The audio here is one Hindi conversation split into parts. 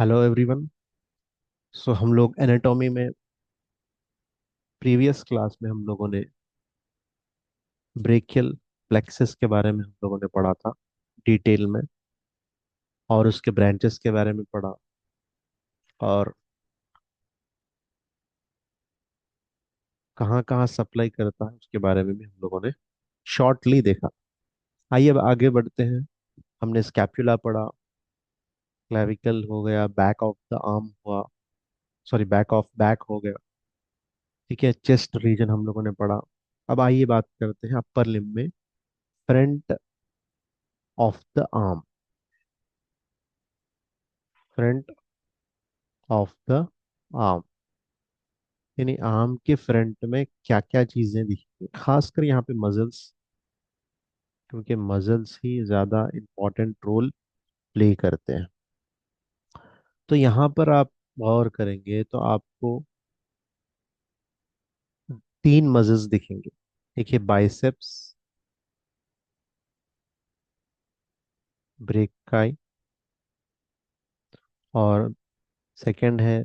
Hello everyone. सो हम लोग एनाटॉमी में प्रीवियस क्लास में हम लोगों ने ब्रेकियल प्लेक्सिस के बारे में हम लोगों ने पढ़ा था डिटेल में, और उसके ब्रांचेस के बारे में पढ़ा, और कहाँ कहाँ सप्लाई करता है उसके बारे में भी हम लोगों ने शॉर्टली देखा। आइए अब आगे बढ़ते हैं। हमने स्कैपुला पढ़ा, क्लेविकल हो गया, बैक ऑफ द आर्म हुआ, सॉरी बैक ऑफ बैक हो गया। ठीक है, चेस्ट रीजन हम लोगों ने पढ़ा। अब आइए बात करते हैं अपर लिम्ब में front of the arm, front of the arm, यानी आर्म के फ्रंट में क्या क्या चीजें दिखती हैं, खासकर यहाँ पे मसल्स, क्योंकि मसल्स ही ज्यादा इम्पोर्टेंट रोल प्ले करते हैं। तो यहाँ पर आप गौर करेंगे तो आपको तीन मसल्स दिखेंगे। एक है बाइसेप्स ब्रेकाई, और सेकंड है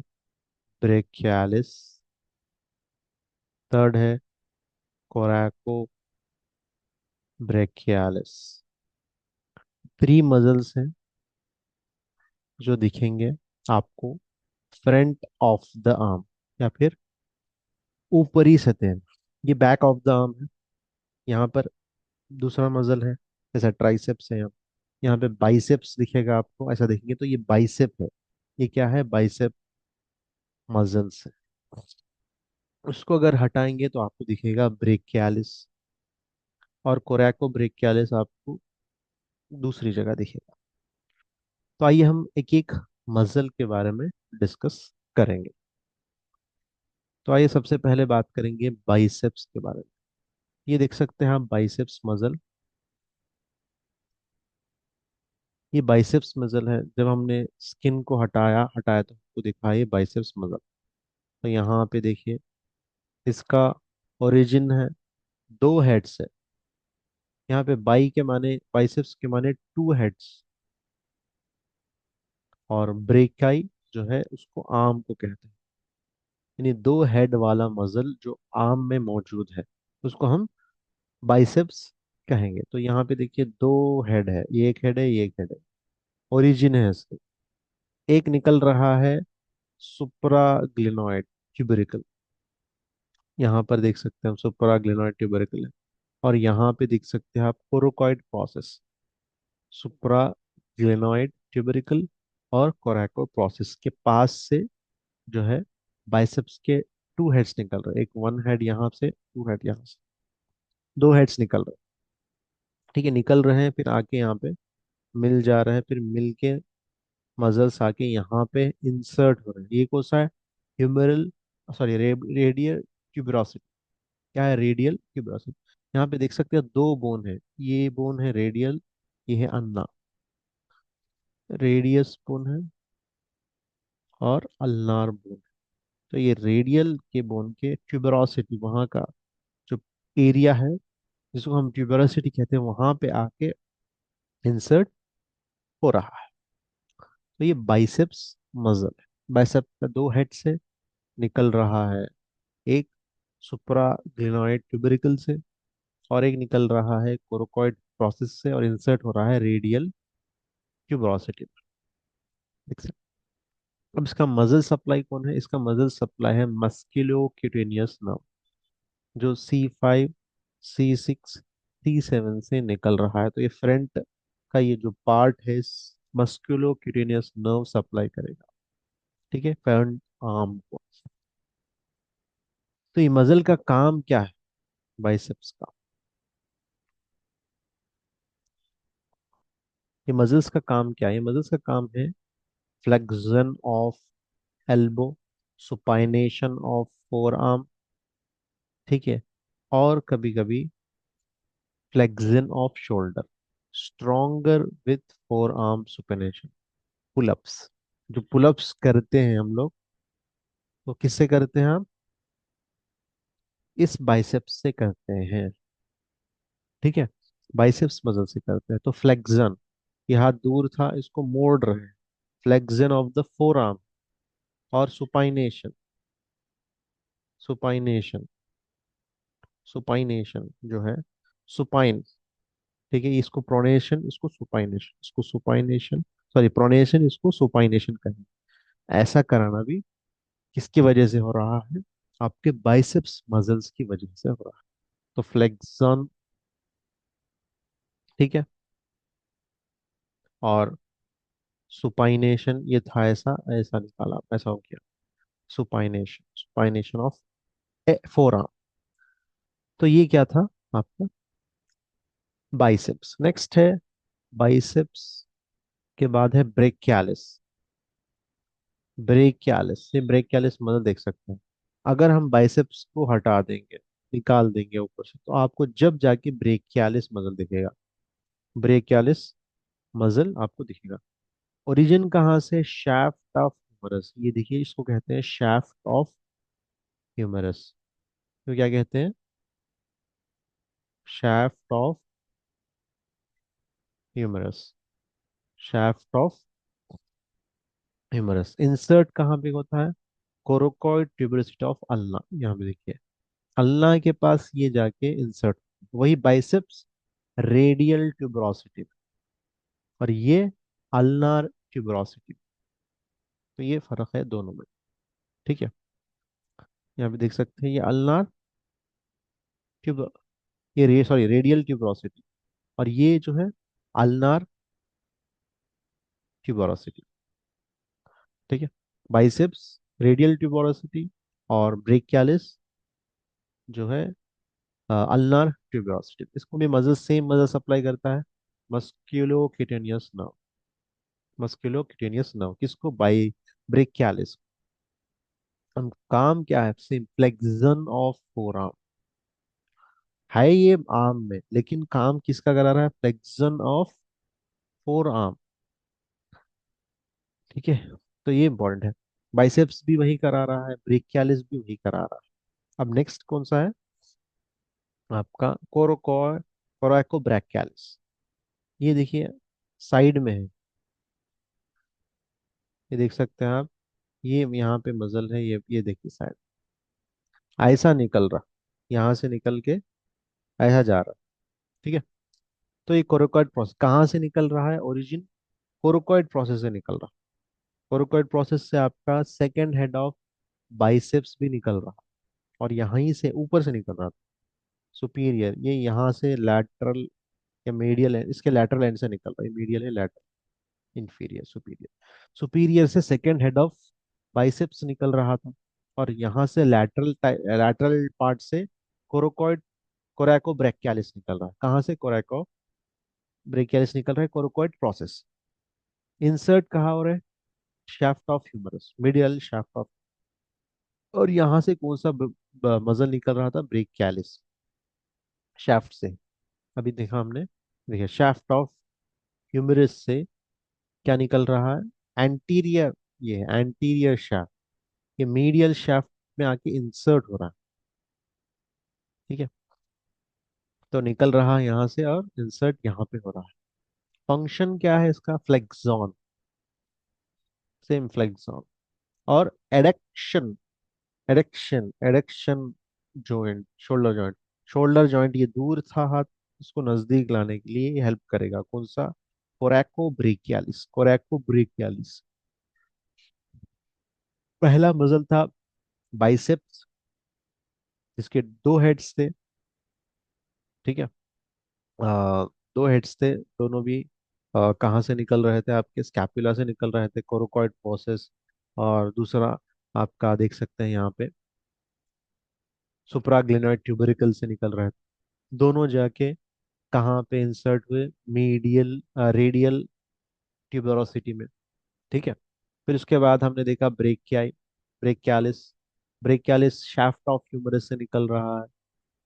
ब्रेकियालिस, थर्ड है कोराको ब्रेकियालिस। थ्री मसल्स हैं जो दिखेंगे आपको फ्रंट ऑफ द आर्म, या फिर ऊपरी सतह में। ये बैक ऑफ द आर्म है। यहाँ पर दूसरा मसल है, जैसा ट्राइसेप्स है, यहाँ पे बाइसेप्स दिखेगा आपको, ऐसा देखेंगे तो ये बाइसेप है। ये क्या है? बाइसेप मसल्स है। उसको अगर हटाएंगे तो आपको दिखेगा ब्रेकियालिस, और कोरैको ब्रेकियालिस आपको दूसरी जगह दिखेगा। तो आइए हम एक एक मसल के बारे में डिस्कस करेंगे। तो आइए सबसे पहले बात करेंगे बाइसेप्स के बारे में। ये देख सकते हैं आप बाइसेप्स मसल। ये बाइसेप्स मसल है। जब हमने स्किन को हटाया हटाया तो हमको दिखा ये बाइसेप्स मसल। तो यहाँ पे देखिए, इसका ओरिजिन है, दो हेड्स है। यहाँ पे बाई के माने, बाइसेप्स के माने टू हेड्स, और ब्रेकाई जो है उसको आर्म को कहते हैं। यानी दो हेड वाला मसल जो आर्म में मौजूद है उसको हम बाइसेप्स कहेंगे। तो यहाँ पे देखिए दो हेड है, ये एक हेड है, ये एक हेड है। ओरिजिन है इसके। एक निकल रहा है सुप्राग्लिनोइड ट्यूबरिकल, यहाँ पर देख सकते हैं हम सुप्राग्लिनोइड ट्यूबरिकल है। और यहाँ पे देख सकते हैं आप कोरोकॉइड प्रोसेस, सुप्राग्लिनोइड ट्यूबरिकल और कोरैको प्रोसेस के पास से जो है बाइसेप्स के टू हेड्स निकल रहे हैं। एक वन हेड यहाँ से, टू हेड यहाँ से, दो हेड्स निकल रहे हैं। ठीक है, निकल रहे हैं, फिर आके यहाँ पे मिल जा रहे हैं, फिर मिल के मसल्स आके यहाँ पे इंसर्ट हो रहे हैं। ये कौन सा है? Humeral, sorry radial tuberosity. क्या है? Radial tuberosity. यहाँ पे देख सकते हैं दो बोन है, ये बोन है रेडियल, ये है अन्ना। रेडियस बोन है और अल्नार बोन। तो ये रेडियल के बोन के ट्यूबरोसिटी, वहाँ का जो एरिया है जिसको हम ट्यूबरोसिटी कहते हैं, वहां पे आके इंसर्ट हो रहा है। तो ये बाइसेप्स मसल है। बाइसेप का दो हेड से निकल रहा है, एक सुप्राग्लिनोइड ट्यूबरिकल से, और एक निकल रहा है कोरोकॉइड प्रोसेस से, और इंसर्ट हो रहा है रेडियल ट्यूबरोसिटी में। देख सकते हैं। अब इसका मसल सप्लाई कौन है? इसका मसल सप्लाई है मस्कुलो क्यूटेनियस नर्व, जो C5 C6 C7 से निकल रहा है। तो ये फ्रंट का ये जो पार्ट है इस मस्कुलो क्यूटेनियस नर्व सप्लाई करेगा। ठीक है, फ्रंट आर्म को। तो ये मसल का काम क्या है? बाइसेप्स का, ये मसल्स का काम क्या है? ये मसल्स का काम है flexion of elbow, supination of four arm, ठीक है, और कभी कभी flexion off shoulder, stronger with four arm supination, pullups. जो पुलअप्स करते हैं हम लोग, तो किससे करते हैं हम? इस बाइसेप्स से करते हैं। ठीक है, बाइसेप्स मसल से करते हैं। तो फ्लेक्शन, ये हाथ दूर था, इसको मोड़ रहे हैं, flexion of the four arm और सुपाइनेशन। सुपाइनेशन, सुपाइनेशन जो है, सुपाइन, ठीक है, इसको प्रोनेशन, इसको सुपाइनेशन, इसको सुपाइनेशन, सॉरी प्रोनेशन, इसको सुपाइनेशन कहें। ऐसा कराना भी किसकी वजह से हो रहा है? आपके बाइसेप्स मसल्स की वजह से हो रहा है। तो फ्लेक्शन, ठीक है, और सुपाइनेशन, ये था ऐसा, ऐसा निकाला, ऐसा हो गया supination, supination of four arm. तो ये क्या था आपका? बाइसेप्स। नेक्स्ट है बाइसेप्स के बाद है ब्रेकियालिस। ब्रेकियालिस, ये ब्रेकियालिस मसल देख सकते हैं। अगर हम बाइसेप्स को हटा देंगे, निकाल देंगे ऊपर से, तो आपको जब जाके ब्रेकियालिस मसल दिखेगा। ब्रेकियालिस मसल आपको दिखेगा। ओरिजिन कहाँ से? Shaft of humerus. ये देखिए, इसको कहते हैं शाफ्ट ऑफ ह्यूमरस। तो क्या कहते हैं? Shaft of humerus. Shaft of humerus insert कहाँ पे होता है? कोरोकॉइड ट्यूबरोसिटी ऑफ अल्ना, यहाँ पे देखिए, अल्ना के पास ये जाके इंसर्ट। वही बाइसेप्स रेडियल ट्यूबरोसिटी, और ये अल्नार ट्यूबरोसिटी। तो ये फर्क है दोनों में, ठीक है। यहाँ पे देख सकते हैं ये अल्नार ट्यूब, ये सॉरी रेडियल ट्यूबरोसिटी, और ये जो है अल्नार ट्यूबरोसिटी, ठीक है। बाइसेप्स रेडियल ट्यूबरोसिटी, और ब्रेकियालिस जो है अल्नार ट्यूबरोसिटी। इसको भी मदद, सेम मदद सप्लाई करता है, मस्क्यूलोकिटेनियस नर्व। मस्क्यूलोकिटेनियस नर्व किसको? By brachialis. हम काम क्या है? Same, flexion of four arm है ये आर्म में, लेकिन काम किसका करा रहा है? फ्लेक्शन ऑफ फोर आर्म, ठीक है। तो ये इंपॉर्टेंट है। बाइसेप्स भी वही करा रहा है, ब्रेकियालिस भी वही करा रहा है। अब नेक्स्ट कौन सा है आपका? कोराको ब्रैकियालिस। ये देखिए साइड में है, ये देख सकते हैं आप। ये यहाँ पे मसल है, ये देखिए साइड, ऐसा निकल रहा, यहाँ से निकल के ऐसा जा रहा, ठीक है। तो ये कोरोकॉइड प्रोसेस कहाँ से निकल रहा है? ओरिजिन कोरोकॉइड प्रोसेस से निकल रहा। कोरोकॉइड प्रोसेस से आपका सेकेंड हेड ऑफ बाइसेप्स भी निकल रहा, और यहीं से ऊपर से निकल रहा था सुपीरियर, ये यहाँ से लैटरल या मीडियल है, इसके लैटरल एंड से निकल रहा है, मीडियल है, लैटरल, इंफीरियर, सुपीरियर। सुपीरियर से सेकेंड हेड ऑफ बाइसेप्स निकल रहा था, और यहाँ से लैटरल लैटरल पार्ट से कोरोकॉइड, कोरैको ब्रैकियालिस निकल रहा है। कहाँ से? कोरैको ब्रैकियालिस निकल रहा है, कोरोकॉइड प्रोसेस। इंसर्ट कहाँ हो रहा है? Shaft of humerus, medial shaft of. और यहाँ से कौन सा मसल निकल रहा था? ब्रैकियालिस, शाफ्ट से। अभी देखा हमने, देखिए शाफ्ट ऑफ ह्यूमरस से क्या निकल रहा है? एंटीरियर, ये एंटीरियर शाफ्ट, ये मीडियल शाफ्ट में आके इंसर्ट हो रहा है, ठीक है। तो निकल रहा है यहाँ से और इंसर्ट यहाँ पे हो रहा है। फंक्शन क्या है इसका? फ्लेक्सॉन, सेम फ्लेक्सॉन। और adduction, adduction joint, shoulder joint. Shoulder joint ये दूर था हाथ, इसको नजदीक लाने के लिए हेल्प करेगा कौन सा? कोरैको ब्रेकियालिस, कोरैको ब्रेकियालिस। पहला मसल था बाइसेप्स, जिसके दो हेड्स थे, ठीक है। दो हेड्स थे, दोनों भी कहाँ से निकल रहे थे? आपके स्कैपुला से निकल रहे थे, कोरोकॉइड प्रोसेस। और दूसरा आपका देख सकते हैं यहाँ पे सुप्राग्लिनोइड ट्यूबरिकल से निकल रहे थे। दोनों जाके कहाँ पे इंसर्ट हुए? मीडियल रेडियल ट्यूबरोसिटी में, ठीक है। फिर उसके बाद हमने देखा brachii, brachialis. Brachialis shaft of humerus से निकल रहा है,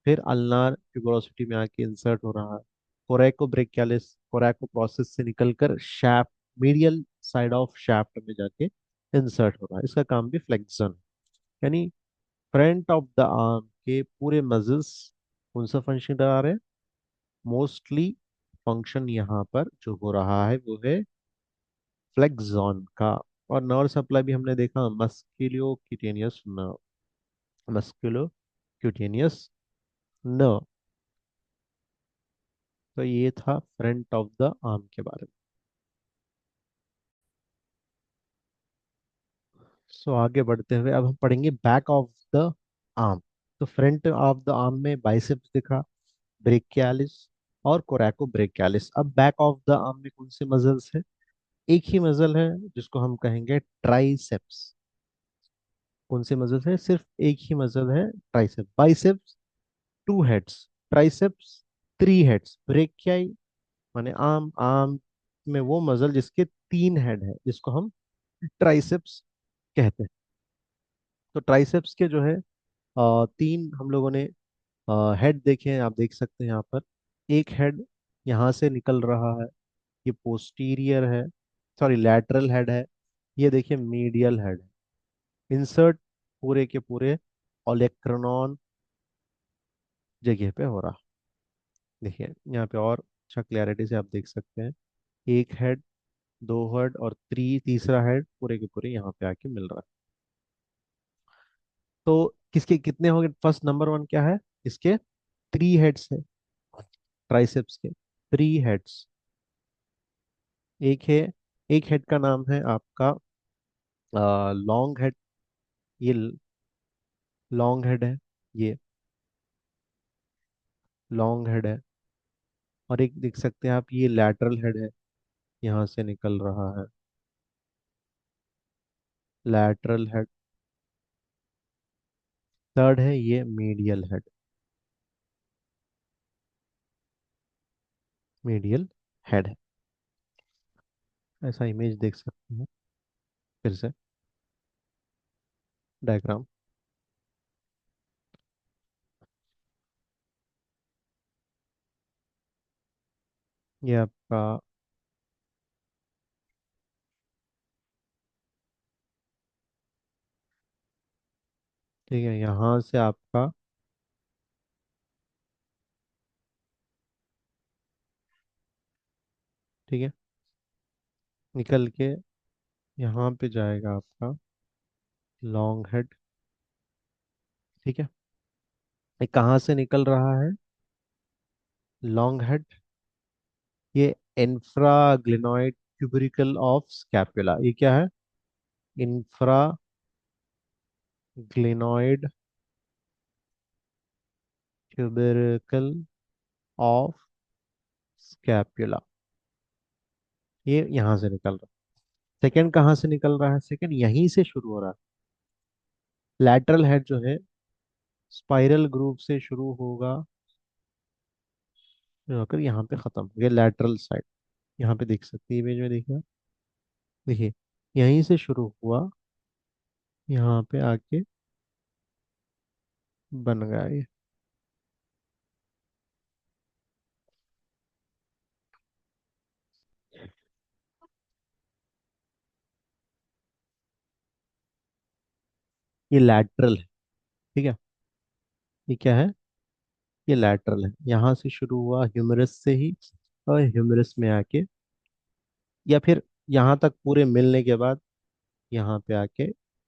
फिर अल्नार ट्यूबरोसिटी में आके इंसर्ट हो रहा है। कोरैको ब्रेकियालिस कोरैको प्रोसेस से निकलकर shaft, medial side of shaft में जाके इंसर्ट हो रहा है। इसका काम भी फ्लेक्शन, यानी फ्रंट ऑफ द आर्म के पूरे मसल्स कौन सा फंक्शन करा रहे हैं? मोस्टली फंक्शन यहाँ पर जो हो रहा है वो है फ्लेक्सॉन का। और नर्व सप्लाई भी हमने देखा मस्कुलो क्यूटेनियस नर्व, मस्कुलो क्यूटेनियस नर्व। तो ये था फ्रंट ऑफ द आर्म के बारे में। सो आगे बढ़ते हुए अब हम पढ़ेंगे बैक ऑफ द आर्म। तो फ्रंट ऑफ द आर्म में बाइसेप्स दिखा, ब्रेकियालिस और कोरैको ब्रेकियालिस। अब बैक ऑफ द आर्म में कौन से मसल्स है? एक ही मसल है जिसको हम कहेंगे ट्राइसेप्स। कौन से मसल है? सिर्फ एक ही मसल है, tricep. Biceps two heads, triceps three heads. Brachii माने आर्म, आर्म में वो मसल जिसके तीन हेड है जिसको हम ट्राइसेप्स कहते हैं। तो ट्राइसेप्स के जो है तीन हम लोगों ने हेड देखे हैं, आप देख सकते हैं यहाँ पर। एक हेड यहाँ से निकल रहा है, ये पोस्टीरियर है, सॉरी लैटरल हेड है। ये देखिए मीडियल हेड है। इंसर्ट पूरे के पूरे ओलेक्रानॉन जगह पे हो रहा। देखिए यहाँ पे और अच्छा क्लैरिटी से आप देख सकते हैं। एक हेड, दो हेड और तीसरा हेड पूरे के पूरे यहाँ पे आके मिल रहा है। तो किसके कितने हो गए? फर्स्ट नंबर वन क्या है? इसके थ्री हेड्स है, ट्राइसेप्स के थ्री हेड्स। एक है, एक हेड का नाम है आपका लॉन्ग हेड। ये लॉन्ग हेड है, ये लॉन्ग हेड है। और एक देख सकते हैं आप, ये लैटरल हेड है, यहाँ से निकल रहा है लैटरल हेड। थर्ड है ये मीडियल हेड, मीडियल हेड है। ऐसा इमेज देख सकते हैं। फिर से डायग्राम। ये आपका, ठीक है, यहाँ से आपका ठीक है निकल के यहाँ पे जाएगा आपका लॉन्ग हेड। ठीक है, ये कहाँ से निकल रहा है? लॉन्ग हेड, ये इंफ्राग्लिनोइड ट्यूबरिकल ऑफ स्कैपुला। ये क्या है? इंफ्राग्लिनोइड ट्यूबरिकल ऑफ स्कैपुला। ये यहाँ से निकल रहा है। सेकंड कहाँ से निकल रहा है? सेकंड यहीं से शुरू हो रहा है। लैटरल हेड जो है स्पाइरल ग्रूव से शुरू होगा, फिर होकर यहाँ पे खत्म हो गया लैटरल साइड। यहाँ पे देख सकते हैं इमेज में, देखिए देखिए यहीं से शुरू हुआ, यहाँ पे आके बन गया ये लैटरल है। ठीक है, ये क्या है? ये लैटरल है, यहाँ से शुरू हुआ ह्यूमरस से ही, और ह्यूमरस में आके या फिर यहाँ तक पूरे मिलने के बाद यहाँ पे आके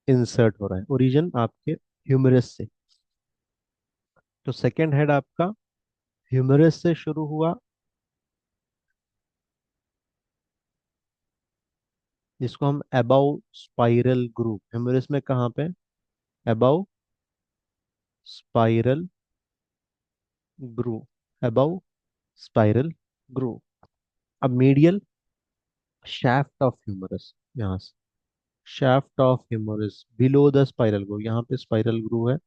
इंसर्ट हो रहा है। ओरिजिन आपके ह्यूमरस से। तो सेकंड हेड आपका ह्यूमरस से शुरू हुआ, जिसको हम अबाउ स्पाइरल ग्रूव, ह्यूमरस में कहाँ पे? Above spiral groove, above spiral groove. अब मीडियल शाफ्ट ऑफ ह्यूमरस, यहाँ से shaft of humerus below the spiral groove. यहाँ पे स्पाइरल ग्रूव है,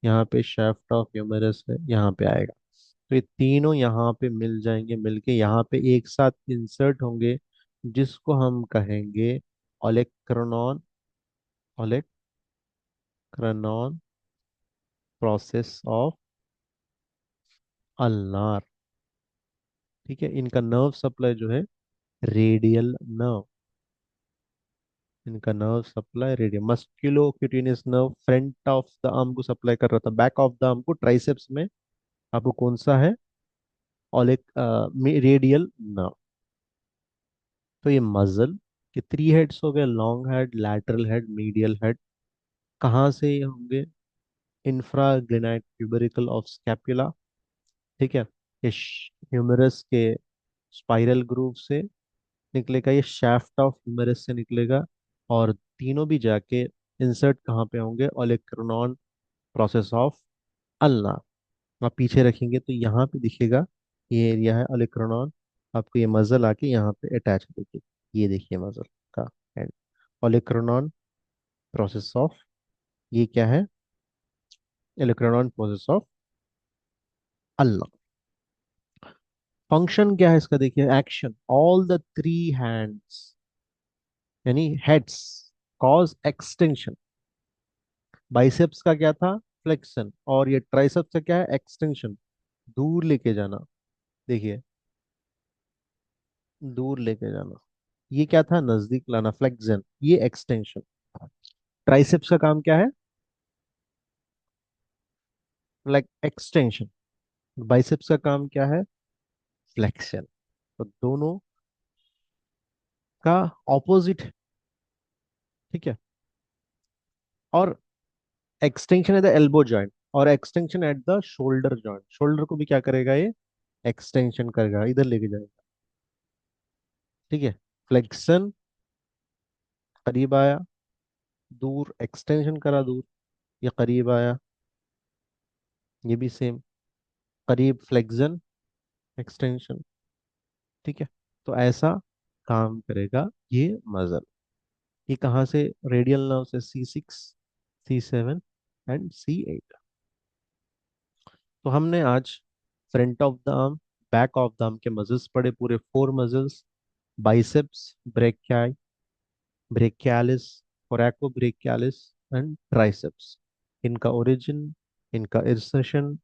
यहाँ पे शाफ्ट ऑफ ह्यूमरस है, यहाँ पे आएगा। तो ये तीनों यहाँ पे मिल जाएंगे, मिलके यहाँ पे एक साथ इंसर्ट होंगे, जिसको हम कहेंगे ओलेक्रानॉन, ओलेक्रानॉन प्रोसेस ऑफ अल्नार। ठीक है, इनका नर्व सप्लाई जो है रेडियल नर्व, इनका nerve supply radial. मस्कुलो cutaneous nerve front of the arm को सप्लाई कर रहा था, बैक ऑफ द आर्म को ट्राइसेप्स में आपको कौन सा है? Radial nerve. तो ये मसल ये 3 हेड्स हो गए, long head, lateral head, medial head. कहाँ से ये होंगे? इंफ्राग्रेनाइट ट्यूबरिकल ऑफ स्कैपुला। ठीक है, ये ह्यूमरस के स्पाइरल ग्रूव से निकलेगा, ये शाफ्ट ऑफ ह्यूमरस से निकलेगा। और तीनों भी जाके इंसर्ट कहाँ पे होंगे? ओलेक्रोनॉन प्रोसेस ऑफ अल्ना। आप पीछे रखेंगे तो यहाँ पे दिखेगा, ये एरिया है ओलेक्रोनॉन। आपको ये मजल आके यहाँ पे अटैच हो जाएगी। ये देखिए मजल का एंड, ओलेक्रोनॉन प्रोसेस ऑफ, ये क्या है? ओलेक्रोनॉन प्रोसेस ऑफ अल्ना। फंक्शन क्या है इसका? देखिए एक्शन, ऑल द 3 हैंड्स यानी हेड्स कॉज एक्सटेंशन। बाइसेप्स का क्या था? फ्लेक्शन। और ये ट्राइसेप्स का क्या है? एक्सटेंशन, दूर लेके जाना। देखिए, दूर लेके जाना। ये क्या था? नजदीक लाना, फ्लेक्शन, ये एक्सटेंशन। ट्राइसेप्स का काम क्या है? Like extension. बाइसेप्स का काम क्या है? फ्लेक्शन। तो दोनों का ऑपोजिट। ठीक है। और extension at the elbow joint और extension at the shoulder joint, shoulder को भी क्या करेगा ये? एक्सटेंशन करेगा, इधर लेके जाएगा। ठीक है, फ्लेक्शन, करीब आया, दूर एक्सटेंशन करा, दूर, ये करीब आया, ये भी सेम, करीब फ्लेक्शन, एक्सटेंशन। ठीक है, तो ऐसा काम करेगा ये मसल। ये कहाँ से? रेडियल नर्व से C6, C7 एंड C8। तो हमने आज front of the arm, back of the arm के मसल्स पढ़े, पूरे 4 muscles. Biceps, brachii, brachialis, coracobrachialis and triceps. इनका ओरिजिन, इनका इंसर्शन,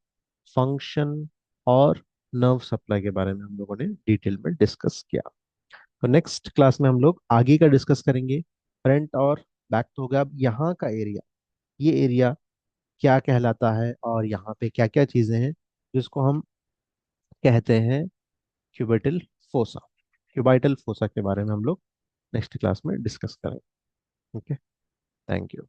फंक्शन और नर्व सप्लाई के बारे में हम लोगों ने डिटेल में डिस्कस किया। तो नेक्स्ट क्लास में हम लोग आगे का डिस्कस करेंगे। फ्रंट और बैक तो हो गया, अब यहाँ का एरिया, ये एरिया क्या कहलाता है और यहाँ पे क्या क्या चीजें हैं जिसको हम कहते हैं क्यूबिटल फोसा। क्यूबाइटल फोसा के बारे में हम लोग नेक्स्ट क्लास में डिस्कस करेंगे। Okay, thank you.